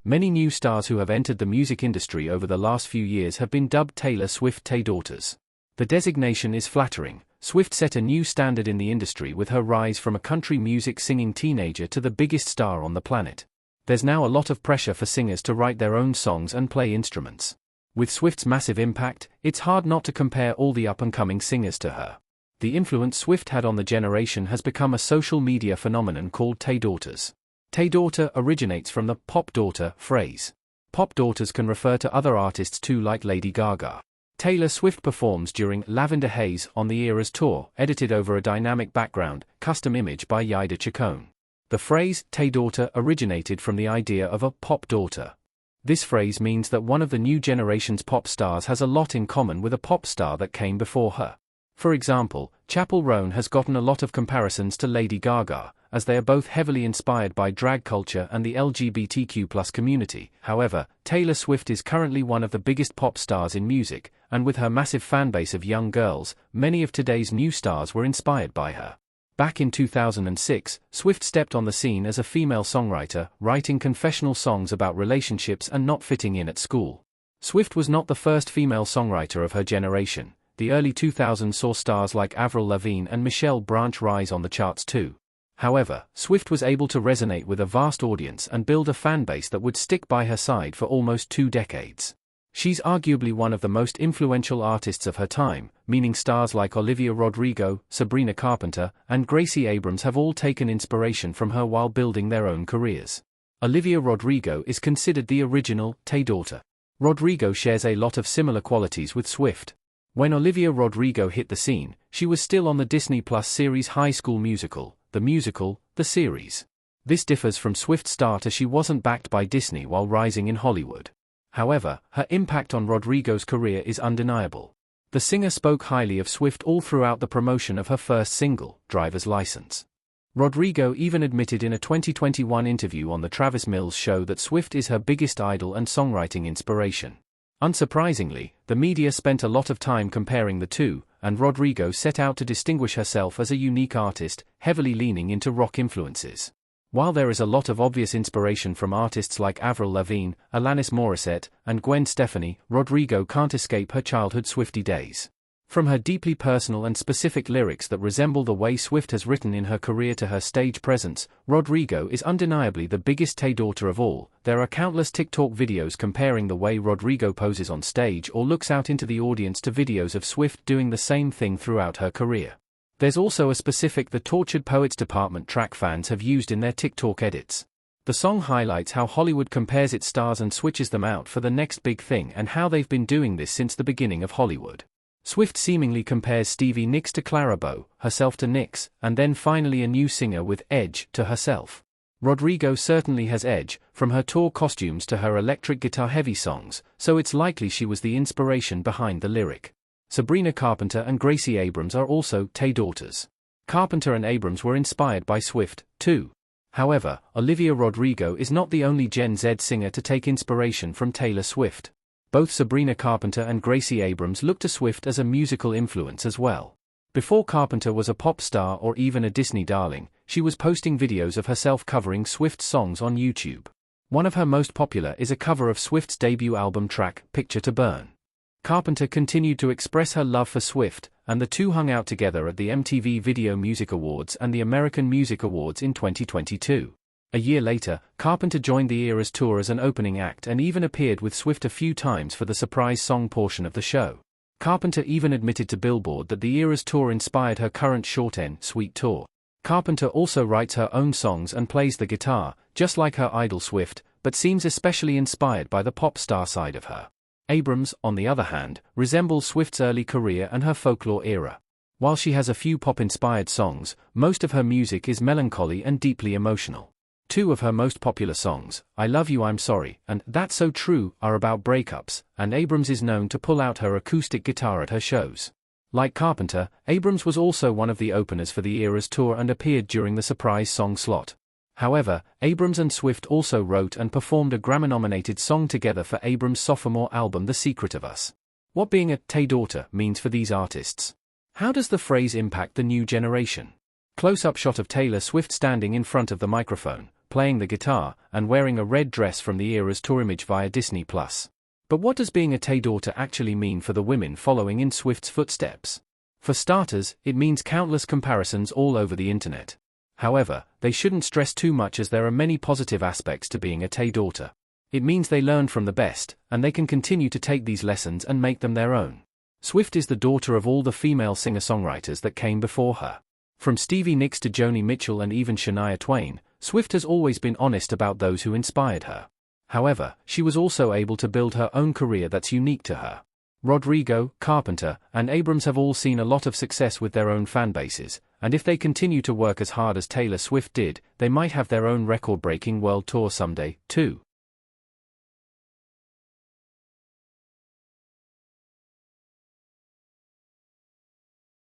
Many new stars who have entered the music industry over the last few years have been dubbed Taylor Swift Taydaughters. The designation is flattering. Swift set a new standard in the industry with her rise from a country music singing teenager to the biggest star on the planet. There's now a lot of pressure for singers to write their own songs and play instruments. With Swift's massive impact, it's hard not to compare all the up-and-coming singers to her. The influence Swift had on the generation has become a social media phenomenon called Taydaughters. Taydaughter originates from the pop daughter phrase. Pop daughters can refer to other artists too, like Lady Gaga. Taylor Swift performs during Lavender Haze on the Eras tour, edited over a dynamic background, custom image by Yida Chacon. The phrase Taydaughter originated from the idea of a pop daughter. This phrase means that one of the new generation's pop stars has a lot in common with a pop star that came before her. For example, Chappell Roan has gotten a lot of comparisons to Lady Gaga, as they are both heavily inspired by drag culture and the LGBTQ+ community. However, Taylor Swift is currently one of the biggest pop stars in music, and with her massive fanbase of young girls, many of today's new stars were inspired by her. Back in 2006, Swift stepped on the scene as a female songwriter, writing confessional songs about relationships and not fitting in at school. Swift was not the first female songwriter of her generation. The early 2000s saw stars like Avril Lavigne and Michelle Branch rise on the charts too. However, Swift was able to resonate with a vast audience and build a fanbase that would stick by her side for almost 2 decades. She's arguably one of the most influential artists of her time, meaning stars like Olivia Rodrigo, Sabrina Carpenter, and Gracie Abrams have all taken inspiration from her while building their own careers. Olivia Rodrigo is considered the original Taydaughter. Rodrigo shares a lot of similar qualities with Swift. When Olivia Rodrigo hit the scene, she was still on the Disney Plus series High School Musical, the series. This differs from Swift's start as she wasn't backed by Disney while rising in Hollywood. However, her impact on Rodrigo's career is undeniable. The singer spoke highly of Swift all throughout the promotion of her first single, Driver's License. Rodrigo even admitted in a 2021 interview on the Travis Mills show that Swift is her biggest idol and songwriting inspiration. Unsurprisingly, the media spent a lot of time comparing the two, and Rodrigo set out to distinguish herself as a unique artist, heavily leaning into rock influences. While there is a lot of obvious inspiration from artists like Avril Lavigne, Alanis Morissette, and Gwen Stefani, Rodrigo can't escape her childhood Swiftie days. From her deeply personal and specific lyrics that resemble the way Swift has written in her career to her stage presence, Rodrigo is undeniably the biggest Taydaughter of all. There are countless TikTok videos comparing the way Rodrigo poses on stage or looks out into the audience to videos of Swift doing the same thing throughout her career. There's also a specific The Tortured Poets Department track fans have used in their TikTok edits. The song highlights how Hollywood compares its stars and switches them out for the next big thing and how they've been doing this since the beginning of Hollywood. Swift seemingly compares Stevie Nicks to Clara Bow, herself to Nicks, and then finally a new singer with edge to herself. Rodrigo certainly has edge, from her tour costumes to her electric guitar-heavy songs, so it's likely she was the inspiration behind the lyric. Sabrina Carpenter and Gracie Abrams are also Taydaughters. Carpenter and Abrams were inspired by Swift, too. However, Olivia Rodrigo is not the only Gen Z singer to take inspiration from Taylor Swift. Both Sabrina Carpenter and Gracie Abrams look to Swift as a musical influence as well. Before Carpenter was a pop star or even a Disney darling, she was posting videos of herself covering Swift's songs on YouTube. One of her most popular is a cover of Swift's debut album track, Picture to Burn. Carpenter continued to express her love for Swift, and the two hung out together at the MTV Video Music Awards and the American Music Awards in 2022. A year later, Carpenter joined the Eras tour as an opening act and even appeared with Swift a few times for the surprise song portion of the show. Carpenter even admitted to Billboard that the Eras tour inspired her current Short N' Sweet tour. Carpenter also writes her own songs and plays the guitar, just like her idol Swift, but seems especially inspired by the pop star side of her. Abrams, on the other hand, resembles Swift's early career and her folklore era. While she has a few pop-inspired songs, most of her music is melancholy and deeply emotional. Two of her most popular songs, I Love You I'm Sorry, and That's So True, are about breakups, and Abrams is known to pull out her acoustic guitar at her shows. Like Carpenter, Abrams was also one of the openers for the Eras tour and appeared during the surprise song slot. However, Abrams and Swift also wrote and performed a Grammy-nominated song together for Abrams' sophomore album The Secret of Us. What being a Taydaughter means for these artists? How does the phrase impact the new generation? Close-up shot of Taylor Swift standing in front of the microphone, playing the guitar, and wearing a red dress from the era's tour image via Disney+. But what does being a Taydaughter actually mean for the women following in Swift's footsteps? For starters, it means countless comparisons all over the internet. However, they shouldn't stress too much as there are many positive aspects to being a Taydaughter. It means they learn from the best, and they can continue to take these lessons and make them their own. Swift is the daughter of all the female singer-songwriters that came before her. From Stevie Nicks to Joni Mitchell and even Shania Twain, Swift has always been honest about those who inspired her. However, she was also able to build her own career that's unique to her. Rodrigo, Carpenter, and Abrams have all seen a lot of success with their own fanbases, and if they continue to work as hard as Taylor Swift did, they might have their own record-breaking world tour someday, too.